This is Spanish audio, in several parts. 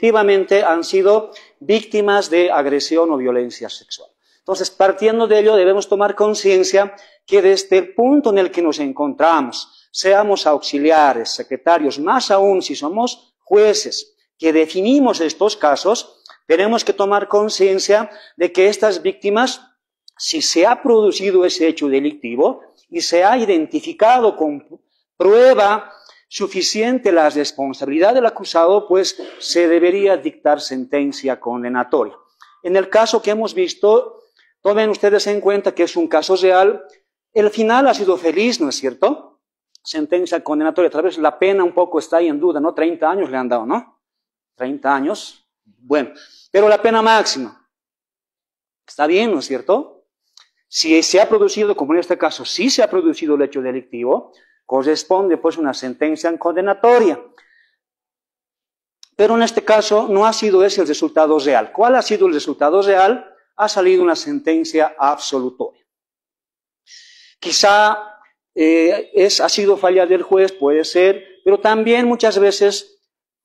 efectivamente han sido víctimas de agresión o violencia sexual. Entonces, partiendo de ello, debemos tomar conciencia que desde el punto en el que nos encontramos, seamos auxiliares, secretarios, más aún si somos jueces que definimos estos casos, tenemos que tomar conciencia de que estas víctimas, si se ha producido ese hecho delictivo y se ha identificado con prueba suficiente la responsabilidad del acusado, pues se debería dictar sentencia condenatoria. En el caso que hemos visto, tomen ustedes en cuenta que es un caso real, el final ha sido feliz, ¿no es cierto? Sentencia condenatoria, tal vez la pena un poco está ahí en duda, ¿no? 30 años le han dado, ¿no? 30 años, bueno, pero la pena máxima, está bien, ¿no es cierto? Si se ha producido, como en este caso, sí se ha producido el hecho delictivo, corresponde pues una sentencia condenatoria. Pero en este caso no ha sido ese el resultado real. ¿Cuál ha sido el resultado real? Ha salido una sentencia absolutoria. Quizá ha sido falla del juez, puede ser, pero también muchas veces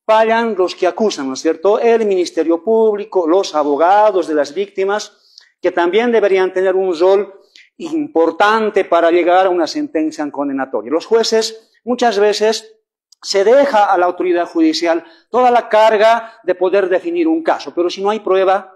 fallan los que acusan, ¿no es cierto? El Ministerio Público, los abogados de las víctimas, que también deberían tener un rol importante para llegar a una sentencia condenatoria. Los jueces muchas veces se deja a la autoridad judicial toda la carga de poder definir un caso, pero si no hay prueba,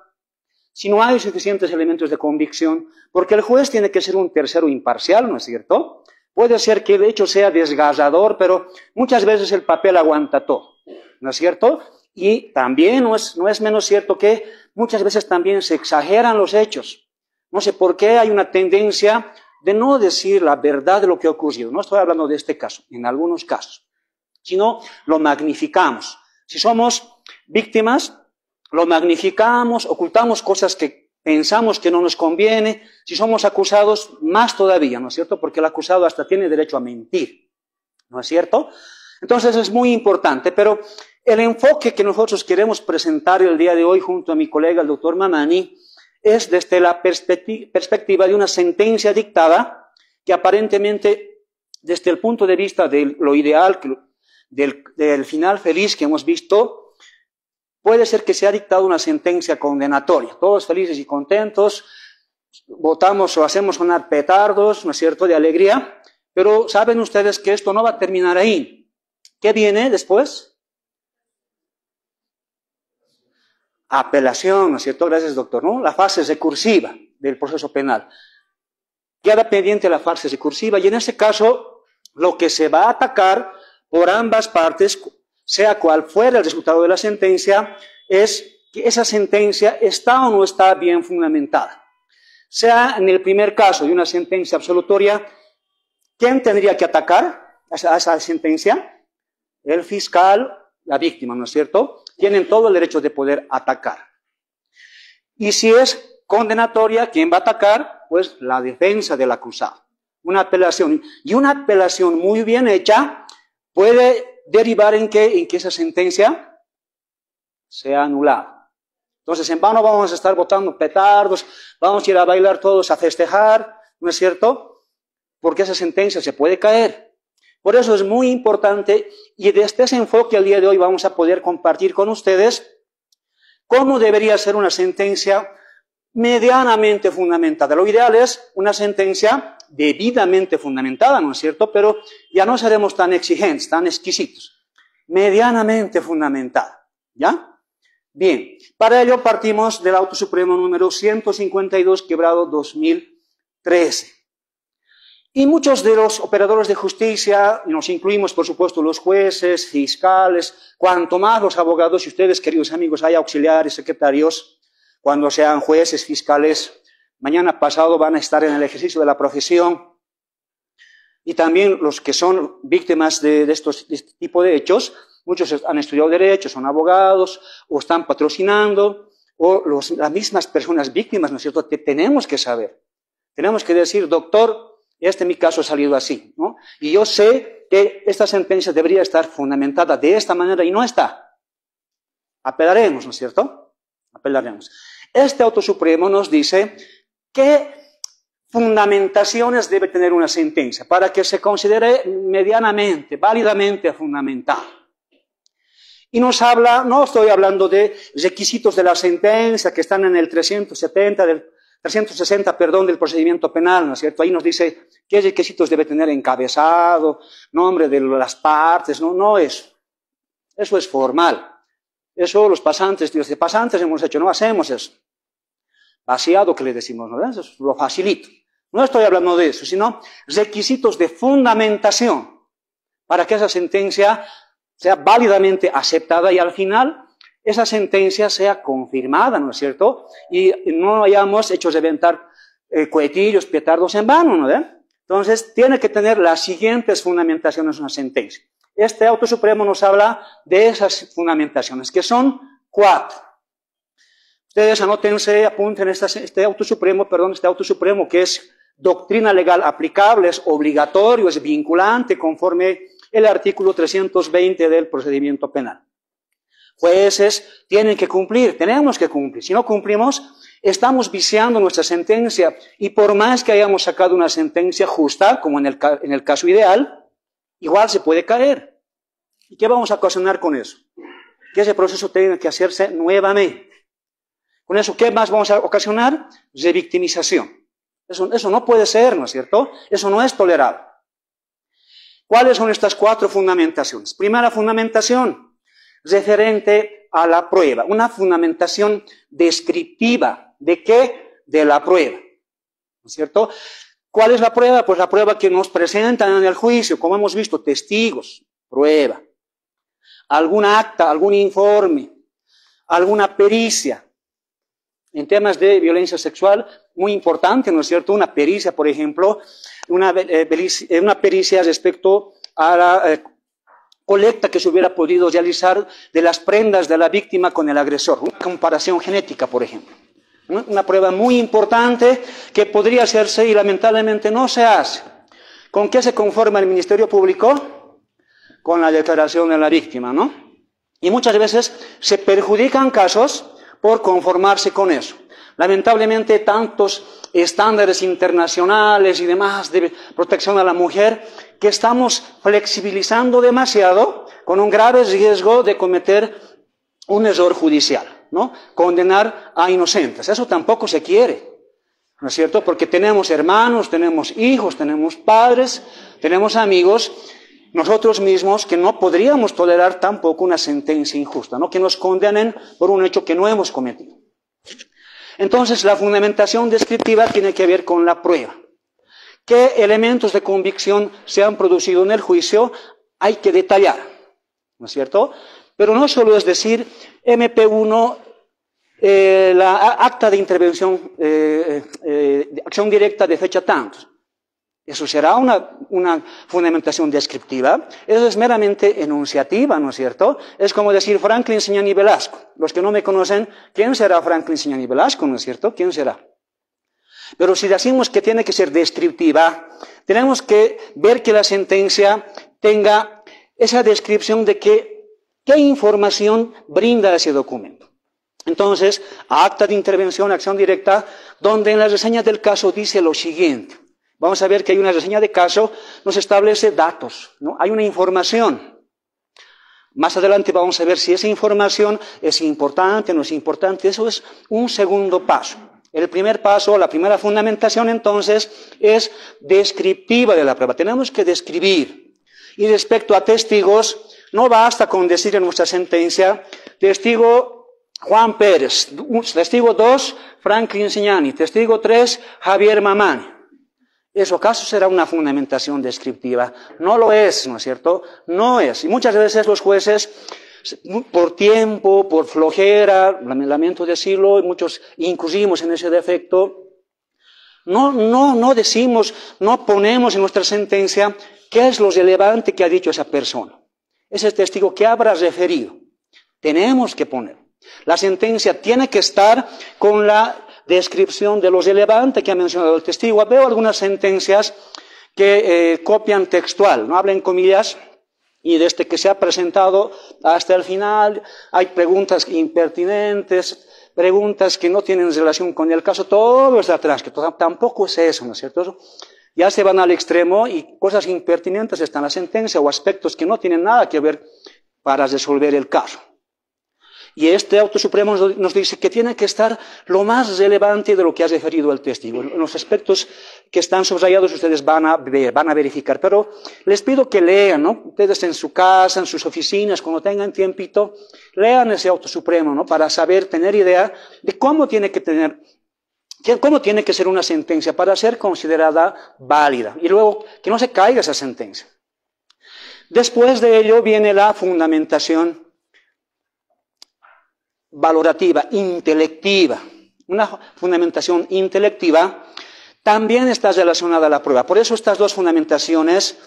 si no hay suficientes elementos de convicción, porque el juez tiene que ser un tercero imparcial, ¿no es cierto? Puede ser que el hecho sea desgarrador, pero muchas veces el papel aguanta todo, ¿no es cierto? Y también no es menos cierto que muchas veces también se exageran los hechos. No sé por qué hay una tendencia de no decir la verdad de lo que ha ocurrido. No estoy hablando de este caso, en algunos casos, sino lo magnificamos. Si somos víctimas, lo magnificamos, ocultamos cosas que pensamos que no nos conviene. Si somos acusados, más todavía, ¿no es cierto? Porque el acusado hasta tiene derecho a mentir, ¿no es cierto? Entonces es muy importante, pero el enfoque que nosotros queremos presentar el día de hoy junto a mi colega, el doctor Mamani, es desde la perspectiva de una sentencia dictada que aparentemente, desde el punto de vista de lo ideal, del final feliz que hemos visto, puede ser que se ha dictado una sentencia condenatoria. Todos felices y contentos, votamos o hacemos sonar petardos, ¿no es cierto?, de alegría, pero saben ustedes que esto no va a terminar ahí. ¿Qué viene después? Apelación, ¿no es cierto? Gracias, doctor, ¿no? La fase recursiva del proceso penal. Queda pendiente la fase recursiva y en ese caso lo que se va a atacar por ambas partes, sea cual fuera el resultado de la sentencia, es que esa sentencia está o no está bien fundamentada. Sea en el primer caso de una sentencia absolutoria, ¿quién tendría que atacar a esa sentencia? El fiscal, la víctima, ¿no es cierto? Tienen todo el derecho de poder atacar. Y si es condenatoria, ¿quién va a atacar? Pues la defensa del acusado. Una apelación. Y una apelación muy bien hecha puede derivar en que esa sentencia sea anulada. Entonces, en vano vamos a estar botando petardos, vamos a ir a bailar todos a festejar, ¿no es cierto? Porque esa sentencia se puede caer. Por eso es muy importante, y desde ese enfoque al día de hoy vamos a poder compartir con ustedes cómo debería ser una sentencia medianamente fundamentada. Lo ideal es una sentencia debidamente fundamentada, ¿no es cierto? Pero ya no seremos tan exigentes, tan exquisitos. Medianamente fundamentada, ¿ya? Bien, para ello partimos del Auto Supremo número 152/2013. Y muchos de los operadores de justicia, nos incluimos por supuesto los jueces, fiscales, cuanto más los abogados, y ustedes queridos amigos, hay auxiliares, secretarios, cuando sean jueces, fiscales, mañana pasado van a estar en el ejercicio de la profesión, y también los que son víctimas de este tipo de hechos, muchos han estudiado derecho, son abogados, o están patrocinando, o las mismas personas víctimas, ¿no es cierto?, que tenemos que saber. Tenemos que decir, doctor, en mi caso ha salido así, ¿no? Y yo sé que esta sentencia debería estar fundamentada de esta manera y no está. Apelaremos, ¿no es cierto? Apelaremos. Este Auto Supremo nos dice qué fundamentaciones debe tener una sentencia para que se considere medianamente, válidamente fundamentada. Y nos habla, no estoy hablando de requisitos de la sentencia que están en el 360, perdón, del procedimiento penal, ¿no es cierto? Ahí nos dice qué requisitos debe tener encabezado, nombre de las partes, no eso. Eso es formal. Eso los pasantes hemos hecho, no hacemos eso. Vaciado que le decimos, ¿no? Eso es lo facilito. No estoy hablando de eso, sino requisitos de fundamentación para que esa sentencia sea válidamente aceptada y al final esa sentencia sea confirmada, ¿no es cierto? Y no hayamos hecho reventar cohetillos, petardos en vano, ¿no? Entonces, tiene que tener las siguientes fundamentaciones una sentencia. Este auto supremo nos habla de esas fundamentaciones, que son 4. Ustedes anótense, apunten este auto supremo que es doctrina legal aplicable, es obligatorio, es vinculante conforme el artículo 320 del procedimiento penal. Jueces tienen que cumplir, tenemos que cumplir. Si no cumplimos, estamos viciando nuestra sentencia y por más que hayamos sacado una sentencia justa, como en el caso ideal, igual se puede caer. ¿Y qué vamos a ocasionar con eso? Que ese proceso tenga que hacerse nuevamente. Con eso, ¿qué más vamos a ocasionar? Revictimización. Eso no puede ser, ¿no es cierto? Eso no es tolerable. ¿Cuáles son estas 4 fundamentaciones? Primera fundamentación, referente a la prueba. Una fundamentación descriptiva. ¿De qué? De la prueba. ¿No es cierto? ¿Cuál es la prueba? Pues la prueba que nos presentan en el juicio, como hemos visto, testigos, prueba. Algún acta, algún informe, alguna pericia. En temas de violencia sexual, muy importante, ¿no es cierto? Una pericia, por ejemplo, una pericia respecto a la colecta que se hubiera podido realizar de las prendas de la víctima con el agresor. Una comparación genética, por ejemplo. Una prueba muy importante que podría hacerse y lamentablemente no se hace. ¿Con qué se conforma el Ministerio Público? Con la declaración de la víctima, ¿no? Y muchas veces se perjudican casos por conformarse con eso. Lamentablemente, tantos estándares internacionales y demás de protección a la mujer que estamos flexibilizando demasiado con un grave riesgo de cometer un error judicial, ¿no? Condenar a inocentes. Eso tampoco se quiere, ¿no es cierto? Porque tenemos hermanos, tenemos hijos, tenemos padres, tenemos amigos, nosotros mismos, que no podríamos tolerar tampoco una sentencia injusta, ¿no? Que nos condenen por un hecho que no hemos cometido. Entonces, la fundamentación descriptiva tiene que ver con la prueba. ¿Qué elementos de convicción se han producido en el juicio? Hay que detallar, ¿no es cierto? Pero no solo es decir, MP1, la acta de intervención, de acción directa de fecha tantos. Eso será una fundamentación descriptiva. Eso es meramente enunciativa, ¿no es cierto? Es como decir Franklin Signani Velasco. Los que no me conocen, ¿quién será Franklin Signani Velasco, no es cierto? ¿Quién será? Pero si decimos que tiene que ser descriptiva, tenemos que ver que la sentencia tenga esa descripción de qué información brinda ese documento. Entonces, acta de intervención, acción directa, donde en la reseña del caso dice lo siguiente. Vamos a ver que hay una reseña de caso, nos establece datos, ¿no? Hay una información. Más adelante vamos a ver si esa información es importante o no es importante. Eso es un segundo paso. El primer paso, la primera fundamentación, entonces, es descriptiva de la prueba. Tenemos que describir. Y respecto a testigos, no basta con decir en nuestra sentencia, testigo Juan Pérez, testigo 2, Franklin Signani, testigo 3, Javier Mamani. ¿Eso acaso será una fundamentación descriptiva? No lo es, ¿no es cierto? No es. Y muchas veces los jueces, por tiempo, por flojera, lamento decirlo, y muchos incurrimos en ese defecto, no decimos, no ponemos en nuestra sentencia qué es lo relevante que ha dicho esa persona. Ese testigo que habrá referido. Tenemos que poner. La sentencia tiene que estar con la descripción de lo relevante que ha mencionado el testigo. Veo algunas sentencias que copian textual, no hablen comillas, y desde que se ha presentado hasta el final hay preguntas impertinentes, preguntas que no tienen relación con el caso, todo está atrás, que tampoco es eso, ¿no es cierto? Ya se van al extremo y cosas impertinentes están en la sentencia o aspectos que no tienen nada que ver para resolver el caso. Y este auto supremo nos dice que tiene que estar lo más relevante de lo que ha referido el testigo. Los aspectos que están subrayados ustedes van a verificar, pero les pido que lean, ¿no? Ustedes en su casa, en sus oficinas, cuando tengan tiempito, lean ese auto supremo, ¿no? Para saber, tener idea de cómo tiene que ser una sentencia para ser considerada válida. Y luego, que no se caiga esa sentencia. Después de ello viene la fundamentación valorativa, intelectiva. Una fundamentación intelectiva también está relacionada a la prueba. Por eso estas dos fundamentaciones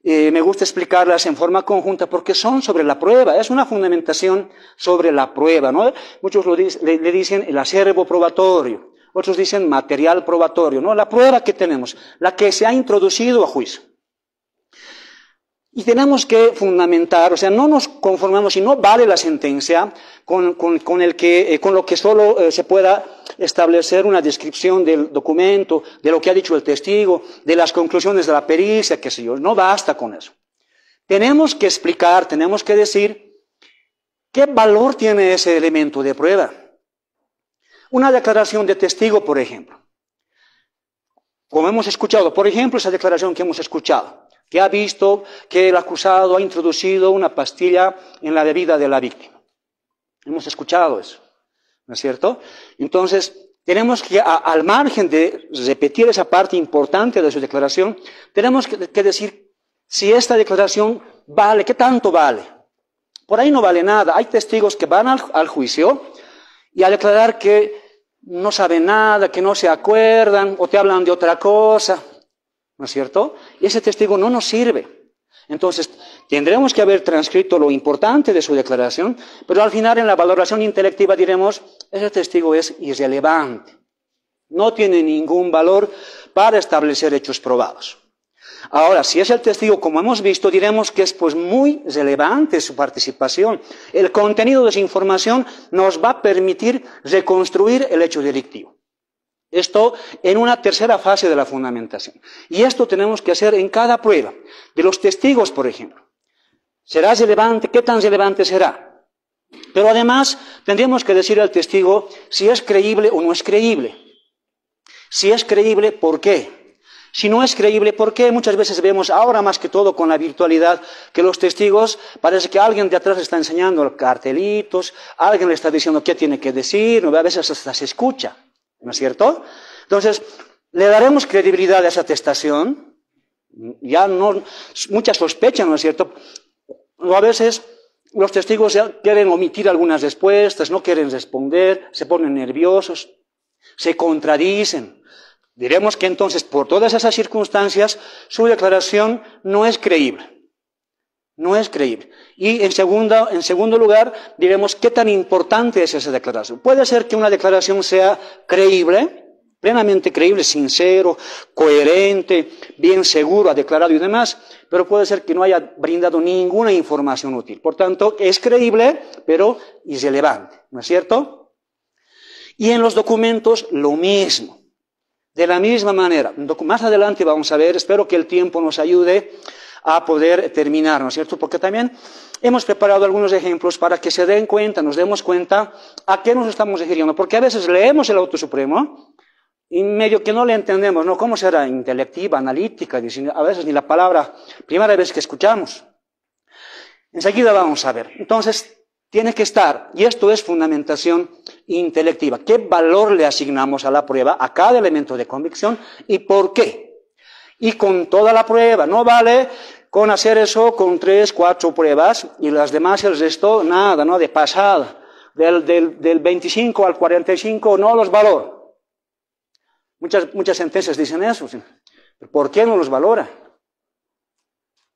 me gusta explicarlas en forma conjunta porque son sobre la prueba. Es una fundamentación sobre la prueba, ¿no? Muchos le dicen el acervo probatorio, otros dicen material probatorio, ¿no? La prueba que tenemos, la que se ha introducido a juicio. Y tenemos que fundamentar, o sea, no nos conformamos y no vale la sentencia con lo que solo se pueda establecer una descripción del documento, de lo que ha dicho el testigo, de las conclusiones de la pericia, qué sé yo. No basta con eso. Tenemos que explicar, tenemos que decir qué valor tiene ese elemento de prueba. Una declaración de testigo, por ejemplo. Como hemos escuchado, por ejemplo, esa declaración que hemos escuchado, que ha visto que el acusado ha introducido una pastilla en la bebida de la víctima. Hemos escuchado eso, ¿no es cierto? Entonces, tenemos que, al margen de repetir esa parte importante de su declaración, tenemos que decir si esta declaración vale, ¿qué tanto vale? Por ahí no vale nada. Hay testigos que van al juicio y al declarar que no saben nada, que no se acuerdan o te hablan de otra cosa, ¿no es cierto? Y ese testigo no nos sirve. Entonces, tendremos que haber transcrito lo importante de su declaración, pero al final en la valoración intelectiva diremos, ese testigo es irrelevante. No tiene ningún valor para establecer hechos probados. Ahora, si es el testigo, como hemos visto, diremos que es pues muy relevante su participación. El contenido de esa información nos va a permitir reconstruir el hecho delictivo. Esto en una tercera fase de la fundamentación. Y esto tenemos que hacer en cada prueba. De los testigos, por ejemplo. ¿Será relevante? ¿Qué tan relevante será? Pero además tendríamos que decir al testigo si es creíble o no es creíble. Si es creíble, ¿por qué? Si no es creíble, ¿por qué? Muchas veces vemos, ahora más que todo con la virtualidad, que los testigos, parece que alguien de atrás le está enseñando cartelitos, alguien le está diciendo qué tiene que decir, a veces hasta se escucha. ¿No es cierto? Entonces, ¿le daremos credibilidad a esa atestación? Ya no, muchas sospechan, ¿no es cierto? O a veces los testigos ya quieren omitir algunas respuestas, no quieren responder, se ponen nerviosos, se contradicen. Diremos que entonces, por todas esas circunstancias, su declaración no es creíble. No es creíble. Y en segundo lugar, diremos qué tan importante es esa declaración. Puede ser que una declaración sea creíble, plenamente creíble, sincero, coherente, bien seguro, ha declarado y demás, pero puede ser que no haya brindado ninguna información útil. Por tanto, es creíble, pero irrelevante, ¿no es cierto? Y en los documentos, lo mismo. De la misma manera. Más adelante vamos a ver, espero que el tiempo nos ayude a poder terminar, ¿no es cierto? Porque también hemos preparado algunos ejemplos para que se den cuenta, nos demos cuenta a qué nos estamos refiriendo. Porque a veces leemos el auto supremo y medio que no le entendemos, ¿no? ¿Cómo será? Intelectiva, analítica, a veces ni la palabra, primera vez que escuchamos. Enseguida vamos a ver. Entonces, tiene que estar, y esto es fundamentación intelectiva. ¿Qué valor le asignamos a la prueba, a cada elemento de convicción y por qué? Y con toda la prueba, no vale con hacer eso con 3, 4 pruebas y las demás, el resto, nada, ¿no? De pasada. Del 25 al 45 no los valoro. Muchas sentencias dicen eso. ¿Por qué no los valora?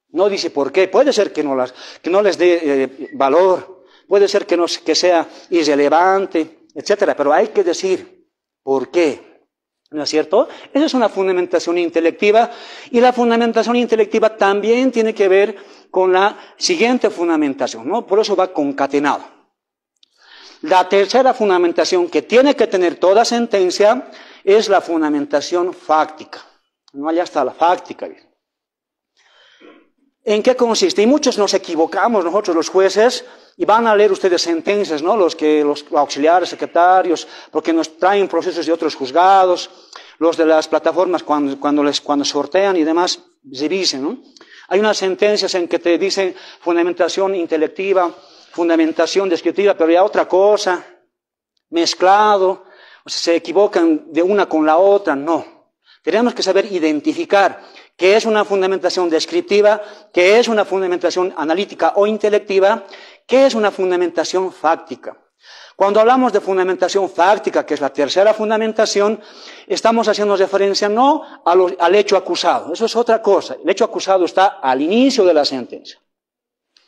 No dice por qué. Puede ser que no les dé valor. Puede ser que sea irrelevante, etcétera. Pero hay que decir por qué. ¿No es cierto? Esa es una fundamentación intelectiva y la fundamentación intelectiva también tiene que ver con la siguiente fundamentación, ¿no? Por eso va concatenado. La tercera fundamentación que tiene que tener toda sentencia es la fundamentación fáctica. No, allá está la fáctica. ¿En qué consiste? Y muchos nos equivocamos, nosotros los jueces, y van a leer ustedes sentencias, ¿no? Los auxiliares, secretarios, porque nos traen procesos de otros juzgados, los de las plataformas cuando sortean y demás, se dicen, ¿no? Hay unas sentencias en que te dicen fundamentación intelectiva, fundamentación descriptiva, pero ya otra cosa, mezclado, o sea, se equivocan de una con la otra, no. Tenemos que saber identificar qué es una fundamentación descriptiva, qué es una fundamentación analítica o intelectiva, qué es una fundamentación fáctica. Cuando hablamos de fundamentación fáctica, que es la tercera fundamentación, estamos haciendo referencia no al hecho acusado, eso es otra cosa. El hecho acusado está al inicio de la sentencia.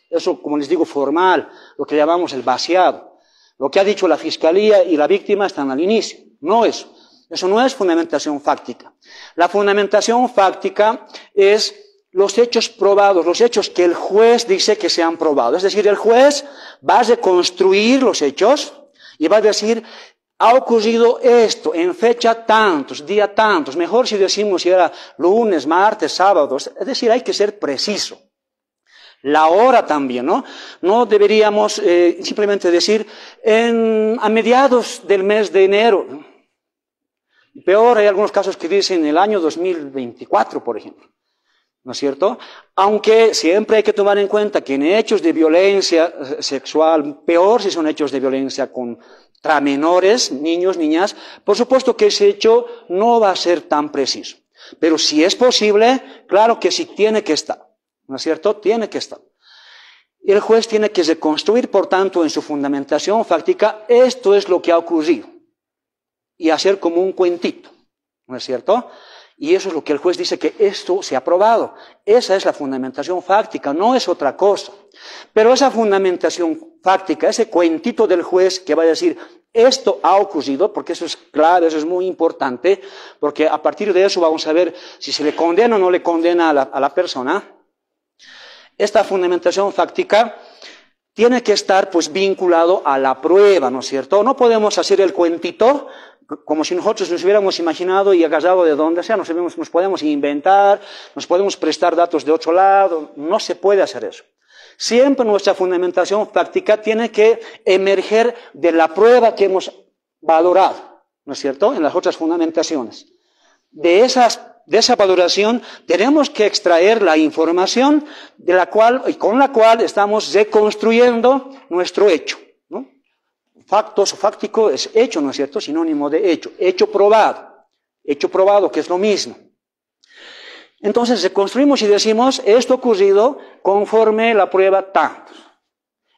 Eso, como les digo, formal, lo que llamamos el vaciado. Lo que ha dicho la fiscalía y la víctima están al inicio, no eso. Eso no es fundamentación fáctica. La fundamentación fáctica es los hechos probados, los hechos que el juez dice que se han probado. Es decir, el juez va a reconstruir los hechos y va a decir, ha ocurrido esto en fecha tantos, día tantos. Mejor si decimos si era lunes, martes, sábados. Es decir, hay que ser preciso. La hora también, ¿no? No deberíamos simplemente decir a mediados del mes de enero. Peor, hay algunos casos que dicen el año 2024, por ejemplo. ¿No es cierto? Aunque siempre hay que tomar en cuenta que en hechos de violencia sexual, peor si son hechos de violencia contra menores, niños, niñas, por supuesto que ese hecho no va a ser tan preciso. Pero si es posible, claro que sí tiene que estar. ¿No es cierto? Tiene que estar. El juez tiene que reconstruir, por tanto, en su fundamentación fáctica, esto es lo que ha ocurrido. Y hacer como un cuentito, ¿no es cierto? Y eso es lo que el juez dice que esto se ha probado. Esa es la fundamentación fáctica, no es otra cosa. Pero esa fundamentación fáctica, ese cuentito del juez que va a decir esto ha ocurrido, porque eso es clave, eso es muy importante, porque a partir de eso vamos a ver si se le condena o no le condena a la persona. Esta fundamentación fáctica tiene que estar pues vinculado a la prueba, ¿no es cierto? No podemos hacer el cuentito como si nosotros nos hubiéramos imaginado y agarrado de donde sea, nos podemos inventar, nos podemos prestar datos de otro lado, no se puede hacer eso. Siempre nuestra fundamentación práctica tiene que emerger de la prueba que hemos valorado, ¿no es cierto?, en las otras fundamentaciones. De esa valoración tenemos que extraer la información de la cual y con la cual estamos reconstruyendo nuestro hecho, ¿no? Factos o fáctico es hecho, ¿no es cierto?, sinónimo de hecho. Hecho probado, que es lo mismo. Entonces reconstruimos y decimos, esto ocurrido conforme la prueba tantos.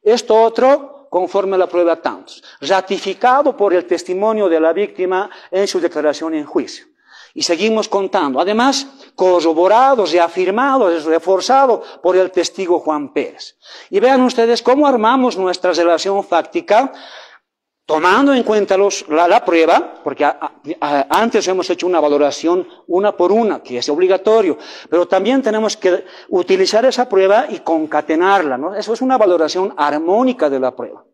Esto otro conforme la prueba tantos. Ratificado por el testimonio de la víctima en su declaración en juicio. Y seguimos contando. Además, corroborado, reafirmado, reforzado por el testigo Juan Pérez. Y vean ustedes cómo armamos nuestra relación fáctica, tomando en cuenta la prueba, porque antes hemos hecho una valoración una por una, que es obligatorio, pero también tenemos que utilizar esa prueba y concatenarla, ¿no? Eso es una valoración armónica de la prueba,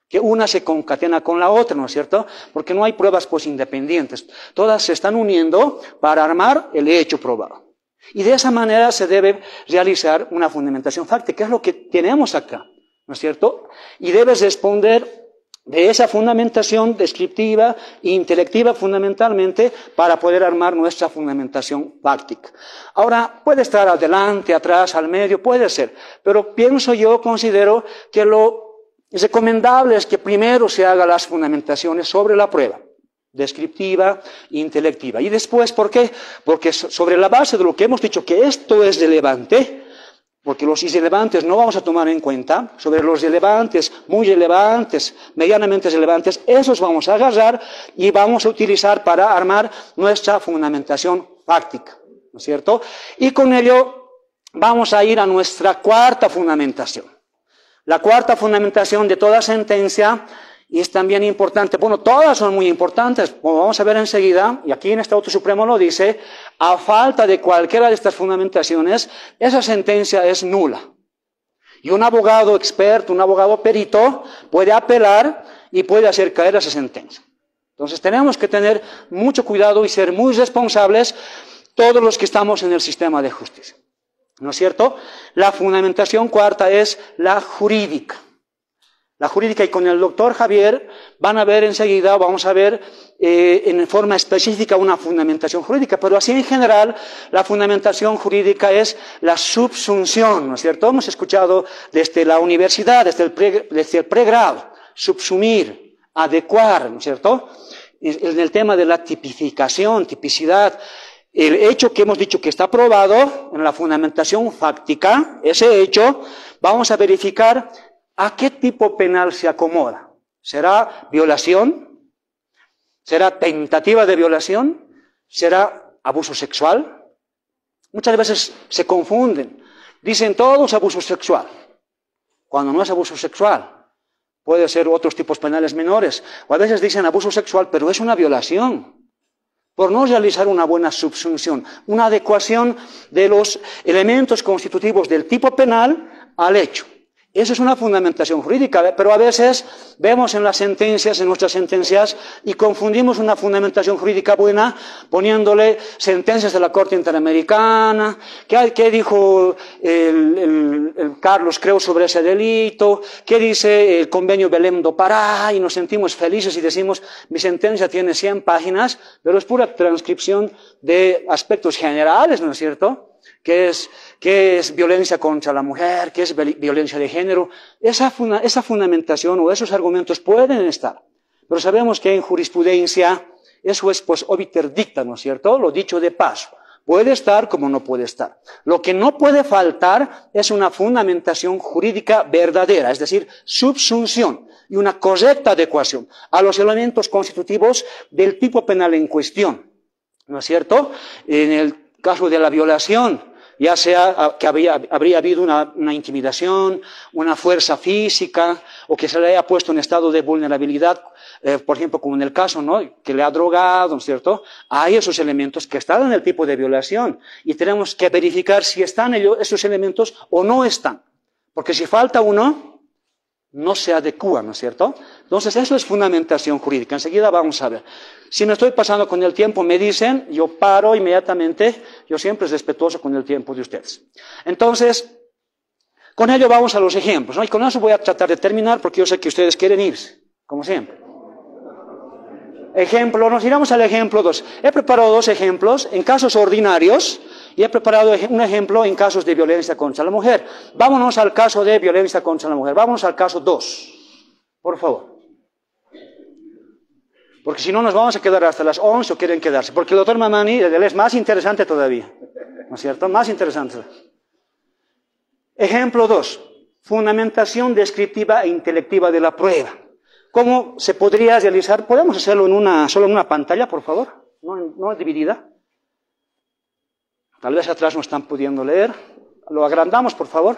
que una se concatena con la otra, ¿no es cierto? Porque no hay pruebas pues independientes, todas se están uniendo para armar el hecho probado. Y de esa manera se debe realizar una fundamentación fáctica, que es lo que tenemos acá, ¿no es cierto? Y debes responder de esa fundamentación descriptiva e intelectiva fundamentalmente para poder armar nuestra fundamentación fáctica. Ahora, puede estar adelante, atrás, al medio, puede ser, pero considero que lo recomendable es que primero se hagan las fundamentaciones sobre la prueba, descriptiva e intelectiva. Y después, ¿por qué? Porque sobre la base de lo que hemos dicho que esto es relevante, porque los irrelevantes no vamos a tomar en cuenta, sobre los relevantes, muy relevantes, medianamente relevantes, esos vamos a agarrar y vamos a utilizar para armar nuestra fundamentación fáctica, ¿no es cierto? Y con ello vamos a ir a nuestra cuarta fundamentación. La cuarta fundamentación de toda sentencia, y es también importante, bueno, todas son muy importantes, como vamos a ver enseguida, y aquí en este auto supremo lo dice, a falta de cualquiera de estas fundamentaciones, esa sentencia es nula. Y un abogado experto, un abogado perito, puede apelar y puede hacer caer esa sentencia. Entonces tenemos que tener mucho cuidado y ser muy responsables todos los que estamos en el sistema de justicia. ¿no es cierto? La fundamentación cuarta es la jurídica. La jurídica, y con el doctor Javier van a ver enseguida, vamos a ver en forma específica una fundamentación jurídica, pero así en general la fundamentación jurídica es la subsunción, ¿no es cierto? Hemos escuchado desde la universidad, desde el pregrado, subsumir, adecuar, ¿no es cierto? En el tema de la tipificación, tipicidad, el hecho que hemos dicho que está probado en la fundamentación fáctica, ese hecho, vamos a verificar ¿a qué tipo penal se acomoda? ¿Será violación? ¿Será tentativa de violación? ¿Será abuso sexual? Muchas veces se confunden. Dicen todos abuso sexual, cuando no es abuso sexual. Puede ser otros tipos penales menores. O a veces dicen abuso sexual, pero es una violación. Por no realizar una buena subsunción, una adecuación de los elementos constitutivos del tipo penal al hecho. Eso es una fundamentación jurídica, pero a veces vemos en las sentencias, en nuestras sentencias, y confundimos una fundamentación jurídica buena poniéndole sentencias de la Corte Interamericana, ¿qué dijo el Carlos Creu sobre ese delito? ¿Qué dice el convenio Belém do Pará? Y nos sentimos felices y decimos, mi sentencia tiene 100 páginas, pero es pura transcripción de aspectos generales, ¿no es cierto? ¿Qué es violencia contra la mujer? ¿Qué es violencia de género? Esa fundamentación o esos argumentos pueden estar, pero sabemos que en jurisprudencia eso es pues obiter dicta, ¿no es cierto? Lo dicho de paso. Puede estar como no puede estar. Lo que no puede faltar es una fundamentación jurídica verdadera, es decir, subsunción y una correcta adecuación a los elementos constitutivos del tipo penal en cuestión, ¿no es cierto? En el caso de la violación, ya sea que habría habido una intimidación, una fuerza física, o que se le haya puesto en estado de vulnerabilidad, por ejemplo, como en el caso, ¿no?, que le ha drogado, ¿no es cierto? Hay esos elementos que están en el tipo de violación, y tenemos que verificar si están esos elementos o no están, porque si falta uno, no se adecúa, ¿no es cierto? Entonces, eso es fundamentación jurídica. Enseguida vamos a ver. Si me estoy pasando con el tiempo, me dicen, yo paro inmediatamente, yo siempre es respetuoso con el tiempo de ustedes. Entonces, con ello vamos a los ejemplos, ¿no? Y con eso voy a tratar de terminar, porque yo sé que ustedes quieren irse, como siempre. Ejemplo, nos iremos al ejemplo 2. He preparado 2 ejemplos en casos ordinarios, y he preparado un ejemplo en casos de violencia contra la mujer. Vámonos al caso de violencia contra la mujer. Vámonos al caso 2, por favor. Porque si no nos vamos a quedar hasta las 11 o quieren quedarse. Porque el doctor Mamani, él es más interesante todavía. ¿No es cierto? Más interesante. Ejemplo 2. Fundamentación descriptiva e intelectiva de la prueba. ¿Cómo se podría realizar? ¿Podemos hacerlo solo en una pantalla, por favor? No dividida. Tal vez atrás no están pudiendo leer. Lo agrandamos, por favor.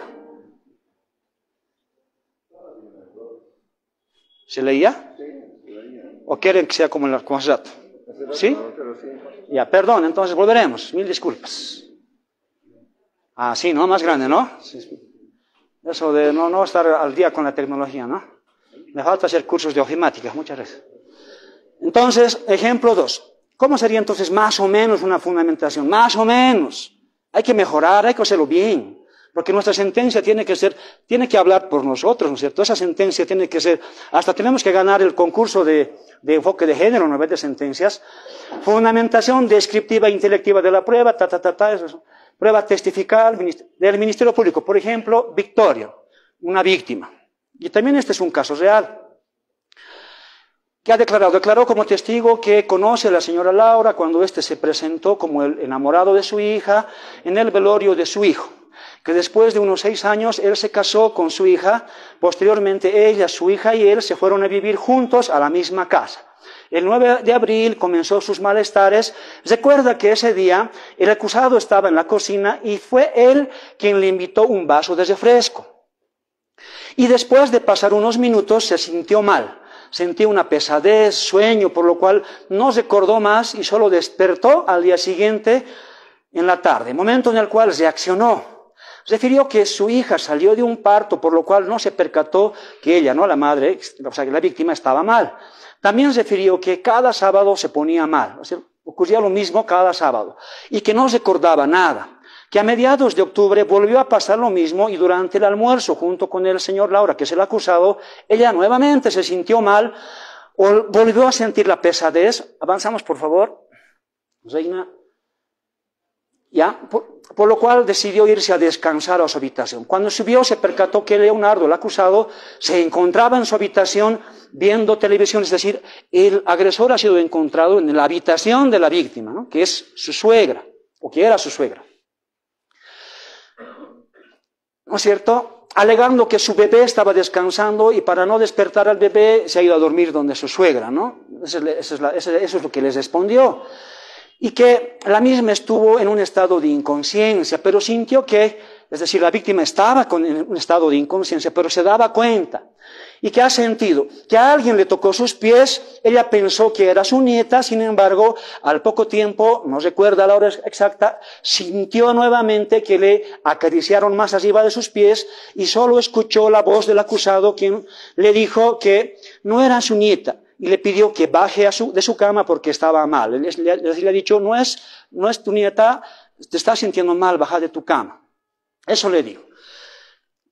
¿Se leía? ¿O quieren que sea como hace rato? ¿Sí? Ya, perdón, entonces volveremos. Mil disculpas. Ah, sí, ¿no? Más grande, ¿no? Eso de no estar al día con la tecnología, ¿no? Me falta hacer cursos de ofimática, muchas gracias. Entonces, ejemplo 2. ¿Cómo sería entonces más o menos una fundamentación? Más o menos. Hay que mejorar, hay que hacerlo bien. Porque nuestra sentencia tiene que hablar por nosotros, ¿no es cierto? Esa sentencia tiene que ser, hasta tenemos que ganar el concurso de enfoque de género, ¿no ves? De sentencias. Fundamentación descriptiva e intelectiva de la prueba, eso. Prueba testifical del Ministerio Público. Por ejemplo, Victoria, una víctima. Y también este es un caso real. ¿Qué ha declarado? Declaró como testigo que conoce a la señora Laura cuando éste se presentó como el enamorado de su hija en el velorio de su hijo. Que después de unos 6 años él se casó con su hija, posteriormente ella, su hija y él se fueron a vivir juntos a la misma casa. El 9 de abril comenzó sus malestares. Recuerda que ese día el acusado estaba en la cocina y fue él quien le invitó un vaso de refresco. Y después de pasar unos minutos se sintió mal. Sentía una pesadez, sueño, por lo cual no recordó más y solo despertó al día siguiente en la tarde, momento en el cual reaccionó. Refirió que su hija salió de un parto, por lo cual no se percató que ella, no la madre, o sea que la víctima estaba mal. También refirió que cada sábado se ponía mal, o sea, ocurría lo mismo cada sábado, y que no recordaba nada, que a mediados de octubre volvió a pasar lo mismo y durante el almuerzo junto con el señor Laura, que es el acusado, ella nuevamente se sintió mal, volvió a sentir la pesadez. Avanzamos, por favor, Reina. ¿Ya? Por lo cual decidió irse a descansar a su habitación. Cuando subió se percató que Leonardo, el acusado, se encontraba en su habitación viendo televisión, es decir, el agresor ha sido encontrado en la habitación de la víctima, ¿no? Que es su suegra, o que era su suegra. ¿No es cierto? Alegando que su bebé estaba descansando y para no despertar al bebé se ha ido a dormir donde su suegra, ¿no? Eso es lo que les respondió. Y que la misma estuvo en un estado de inconsciencia, pero sintió que, es decir, la víctima estaba en un estado de inconsciencia, pero se daba cuenta. ¿Y que ha sentido? Que a alguien le tocó sus pies, ella pensó que era su nieta, sin embargo, al poco tiempo, no recuerda la hora exacta, sintió nuevamente que le acariciaron más arriba de sus pies y solo escuchó la voz del acusado, quien le dijo que no era su nieta. Y le pidió que baje de su cama porque estaba mal. Le ha dicho, no es tu nieta, te estás sintiendo mal, baja de tu cama. Eso le dijo.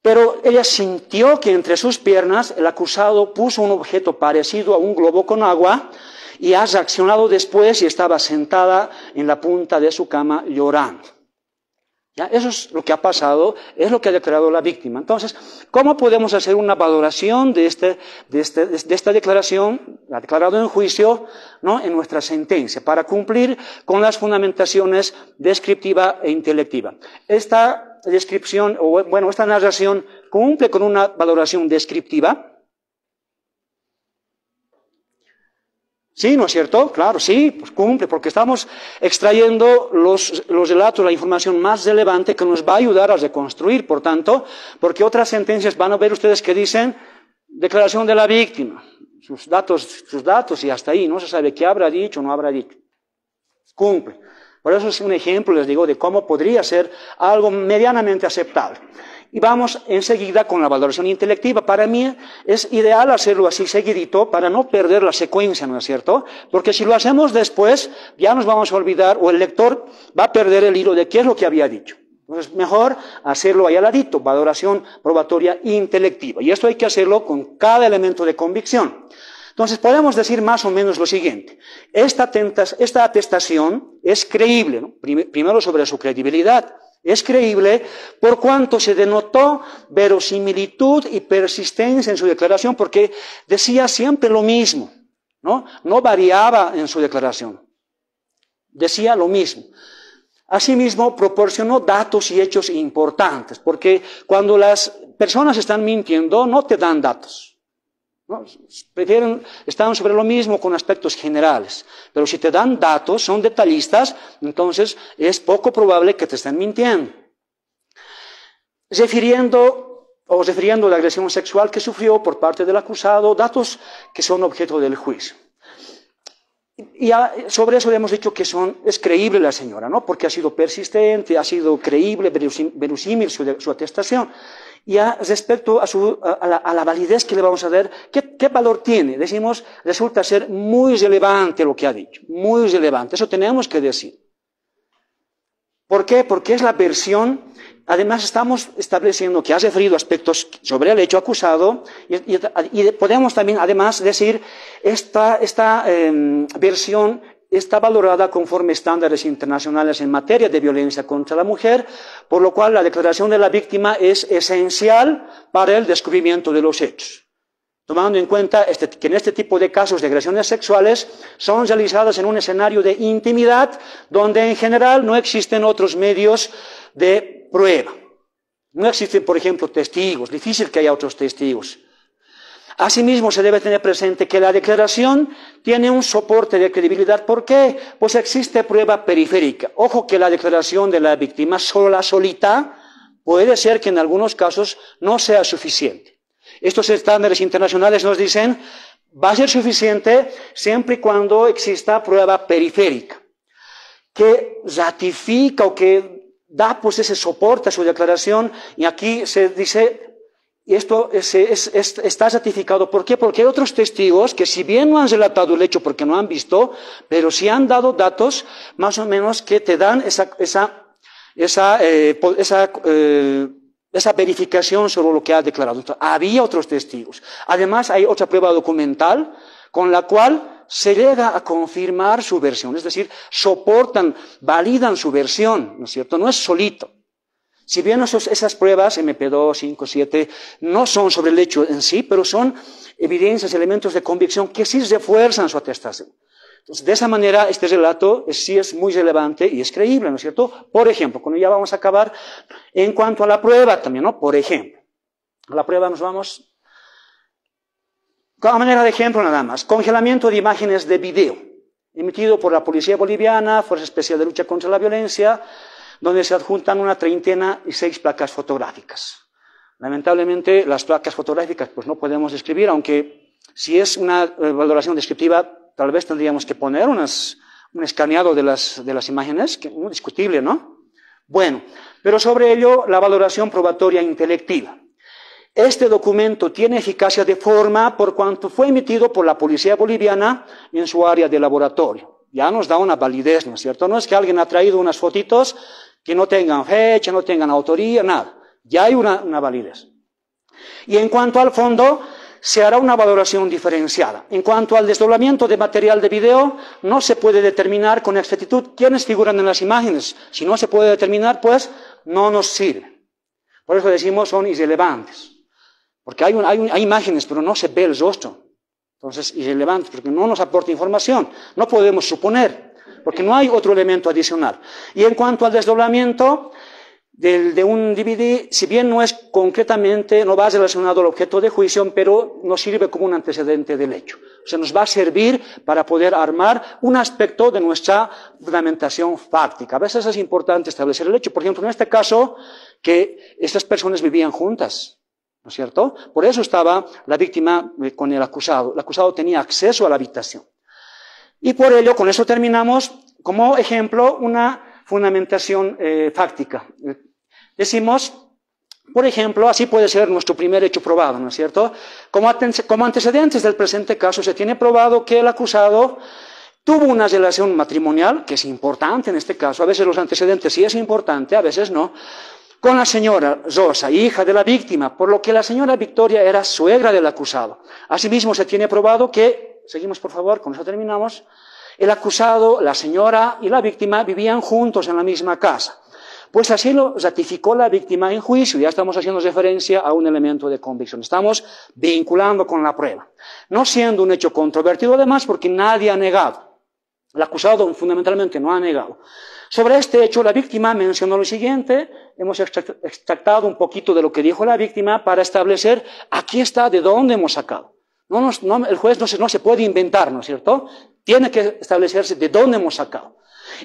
Pero ella sintió que entre sus piernas el acusado puso un objeto parecido a un globo con agua y ha reaccionado después y estaba sentada en la punta de su cama llorando. ¿Ya? Eso es lo que ha pasado, es lo que ha declarado la víctima. Entonces, ¿cómo podemos hacer una valoración de esta declaración, la declarado en juicio, ¿no? En nuestra sentencia, para cumplir con las fundamentaciones descriptiva e intelectiva? Esta descripción, esta narración cumple con una valoración descriptiva. Sí, ¿no es cierto? Claro, sí, pues cumple, porque estamos extrayendo los relatos, la información más relevante que nos va a ayudar a reconstruir, por tanto, porque otras sentencias van a ver ustedes que dicen declaración de la víctima, sus datos y hasta ahí, no se sabe qué habrá dicho o no habrá dicho. Cumple. Por eso es un ejemplo, les digo, de cómo podría ser algo medianamente aceptable. Y vamos enseguida con la valoración intelectiva. Para mí es ideal hacerlo así seguidito para no perder la secuencia, ¿no es cierto? Porque si lo hacemos después, ya nos vamos a olvidar o el lector va a perder el hilo de qué es lo que había dicho. Entonces, mejor hacerlo ahí al ladito, valoración probatoria intelectiva. Y esto hay que hacerlo con cada elemento de convicción. Entonces, podemos decir más o menos lo siguiente. Esta atestación es creíble, ¿no? Primero sobre su credibilidad. Es creíble por cuanto se denotó verosimilitud y persistencia en su declaración, porque decía siempre lo mismo, ¿no? No variaba en su declaración. Decía lo mismo. Asimismo, proporcionó datos y hechos importantes, porque cuando las personas están mintiendo, no te dan datos. ¿No? Están sobre lo mismo con aspectos generales, pero si te dan datos, son detallistas, entonces es poco probable que te estén mintiendo. Refiriendo la agresión sexual que sufrió por parte del acusado, datos que son objeto del juicio. Y sobre eso le hemos dicho que es creíble la señora, ¿no? Porque ha sido persistente, ha sido creíble, verosímil su atestación. Y respecto a la validez que le vamos a dar, ¿qué valor tiene? Decimos, resulta ser muy relevante lo que ha dicho, muy relevante, eso tenemos que decir. ¿Por qué? Porque es la versión, además estamos estableciendo que ha referido aspectos sobre el hecho acusado y podemos también además decir, esta versión está valorada conforme estándares internacionales en materia de violencia contra la mujer, por lo cual la declaración de la víctima es esencial para el descubrimiento de los hechos. Tomando en cuenta que en este tipo de casos de agresiones sexuales son realizadas en un escenario de intimidad donde en general no existen otros medios de prueba. No existen, por ejemplo, testigos, difícil que haya otros testigos. Asimismo, se debe tener presente que la declaración tiene un soporte de credibilidad. ¿Por qué? Pues existe prueba periférica. Ojo que la declaración de la víctima solita puede ser que en algunos casos no sea suficiente. Estos estándares internacionales nos dicen, va a ser suficiente siempre y cuando exista prueba periférica, que ratifica o que da pues ese soporte a su declaración, y aquí se dice, y esto está ratificado. ¿Por qué? Porque hay otros testigos que si bien no han relatado el hecho porque no han visto, pero sí han dado datos más o menos que te dan esa verificación sobre lo que ha declarado. Entonces, había otros testigos. Además, hay otra prueba documental con la cual se llega a confirmar su versión, es decir, soportan, validan su versión, ¿no es cierto? No es solito. Si bien esas pruebas, MP2, 5, 7, no son sobre el hecho en sí, pero son evidencias, elementos de convicción que sí refuerzan su atestación. Entonces, de esa manera, este relato sí es muy relevante y es creíble, ¿no es cierto? Por ejemplo, cuando ya vamos a acabar, en cuanto a la prueba también, ¿no? Por ejemplo, a la prueba nos vamos, a manera de ejemplo nada más, congelamiento de imágenes de video, emitido por la Policía Boliviana, Fuerza Especial de Lucha contra la Violencia, donde se adjuntan una 36 placas fotográficas. Lamentablemente, las placas fotográficas pues no podemos describir, aunque si es una valoración descriptiva, tal vez tendríamos que poner un escaneado de las imágenes, que es muy discutible, ¿no? Bueno, pero sobre ello, la valoración probatoria intelectiva. Este documento tiene eficacia de forma por cuanto fue emitido por la Policía Boliviana en su área de laboratorio. Ya nos da una validez, ¿no es cierto? No es que alguien ha traído unas fotitos que no tengan fecha, no tengan autoría, nada. Ya hay una validez. Y en cuanto al fondo, se hará una valoración diferenciada. En cuanto al desdoblamiento de material de video, no se puede determinar con exactitud quiénes figuran en las imágenes. Si no se puede determinar, pues no nos sirve. Por eso decimos son irrelevantes. Porque hay imágenes, pero no se ve el rostro. Entonces, irrelevantes, porque no nos aporta información. No podemos suponer, porque no hay otro elemento adicional. Y en cuanto al desdoblamiento de un DVD, si bien no es concretamente, no va relacionado al objeto de juicio, pero nos sirve como un antecedente del hecho. O sea, nos va a servir para poder armar un aspecto de nuestra fundamentación fáctica. A veces es importante establecer el hecho. Por ejemplo, en este caso, que estas personas vivían juntas, ¿no es cierto? Por eso estaba la víctima con el acusado. El acusado tenía acceso a la habitación. Y por ello, con eso terminamos, como ejemplo, una fundamentación fáctica. Decimos, por ejemplo, así puede ser nuestro primer hecho probado, ¿no es cierto? Como antecedentes del presente caso, se tiene probado que el acusado tuvo una relación matrimonial, que es importante en este caso, a veces los antecedentes sí es importante, a veces no, con la señora Rosa, hija de la víctima, por lo que la señora Victoria era suegra del acusado. Asimismo, se tiene probado que, seguimos por favor, con eso terminamos, el acusado, la señora y la víctima vivían juntos en la misma casa. Pues así lo ratificó la víctima en juicio. Ya estamos haciendo referencia a un elemento de convicción. Estamos vinculando con la prueba. No siendo un hecho controvertido además porque nadie ha negado. El acusado fundamentalmente no ha negado. Sobre este hecho, la víctima mencionó lo siguiente. Hemos extractado un poquito de lo que dijo la víctima para establecer, aquí está de dónde hemos sacado. El juez no se puede inventar, ¿no es cierto? Tiene que establecerse de dónde hemos sacado.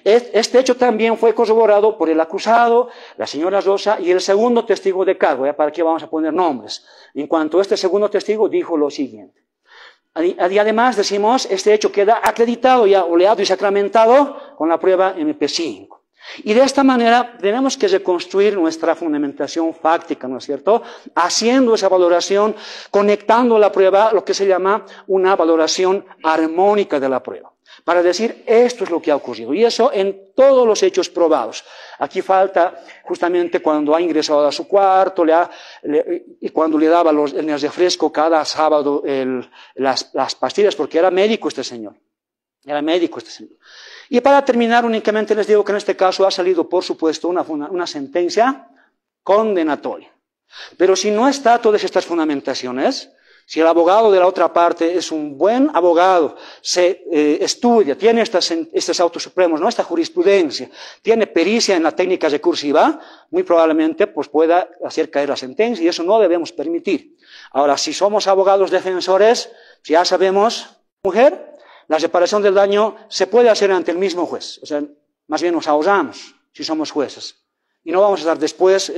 Este hecho también fue corroborado por el acusado, la señora Rosa y el segundo testigo de cargo, ¿ya? ¿Para qué vamos a poner nombres? En cuanto a este segundo testigo dijo lo siguiente. Y además decimos, este hecho queda acreditado, ya oleado y sacramentado con la prueba MP5. Y de esta manera tenemos que reconstruir nuestra fundamentación fáctica, ¿no es cierto? Haciendo esa valoración, conectando la prueba, lo que se llama una valoración armónica de la prueba. Para decir, esto es lo que ha ocurrido. Y eso en todos los hechos probados. Aquí falta justamente cuando ha ingresado a su cuarto y cuando le daba en el refresco cada sábado las pastillas, porque era médico este señor. Era médico este señor. Y para terminar, únicamente les digo que en este caso ha salido, por supuesto, una sentencia condenatoria. Pero si no está todas estas fundamentaciones, si el abogado de la otra parte es un buen abogado, se estudia, tiene estos autos supremos, ¿no? Esta jurisprudencia, tiene pericia en la técnica recursiva, muy probablemente pues, pueda hacer caer la sentencia y eso no debemos permitir. Ahora, si somos abogados defensores, ya sabemos, mujer, la reparación del daño se puede hacer ante el mismo juez. O sea, más bien nos ahorramos si somos jueces. Y no vamos a estar después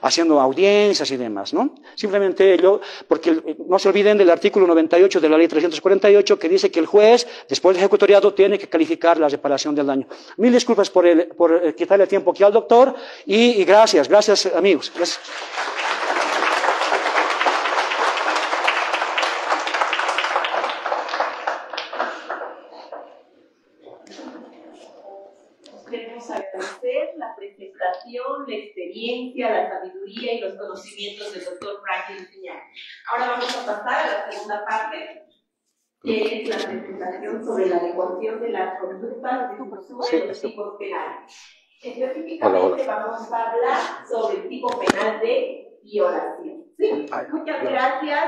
haciendo audiencias y demás, ¿no? Simplemente ello, porque no se olviden del artículo 98 de la ley 348 que dice que el juez, después de ejecutoriado, tiene que calificar la reparación del daño. Mil disculpas por quitarle tiempo aquí al doctor y gracias amigos. Gracias. Queremos agradecer preparación, la experiencia, la sabiduría y los conocimientos del doctor Franklin Piñar. Ahora vamos a pasar a la segunda parte, que es la presentación sobre la adecuación de las conductas de uso de los tipos penales. Específicamente vamos a hablar sobre el tipo penal de violación. ¿Sí? Muchas gracias.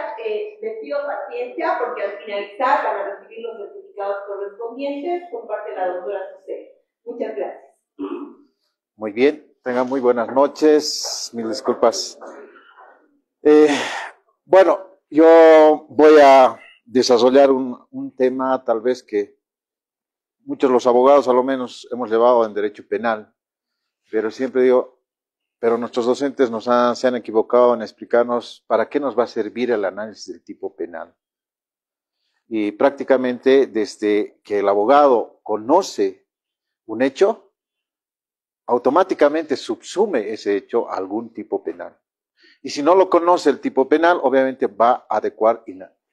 Les pido paciencia porque al finalizar van a recibir los certificados correspondientes por parte de la doctora José. Muchas gracias. Muy bien, tengan muy buenas noches. Mil disculpas. Bueno, yo voy a desarrollar un tema tal vez que muchos los abogados a lo menos hemos llevado en derecho penal, pero siempre digo, pero nuestros docentes se han equivocado en explicarnos para qué nos va a servir el análisis del tipo penal. Y prácticamente desde que el abogado conoce un hecho, automáticamente subsume ese hecho a algún tipo penal. Y si no lo conoce el tipo penal, obviamente va a adecuar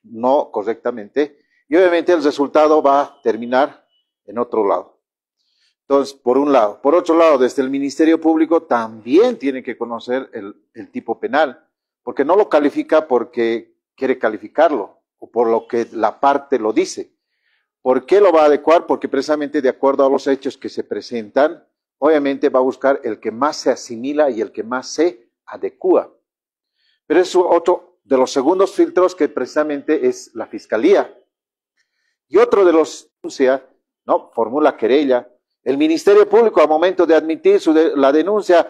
no correctamente, y obviamente el resultado va a terminar en otro lado. Entonces, por un lado. Por otro lado, desde el Ministerio Público también tiene que conocer el tipo penal, porque no lo califica porque quiere calificarlo, o por lo que la parte lo dice. ¿Por qué lo va a adecuar? Porque precisamente de acuerdo a los hechos que se presentan, obviamente va a buscar el que más se asimila y el que más se adecúa. Pero es otro de los segundos filtros que precisamente es la Fiscalía. Y otro de los, ¿no? Formula querella. El Ministerio Público, al momento de admitir la denuncia,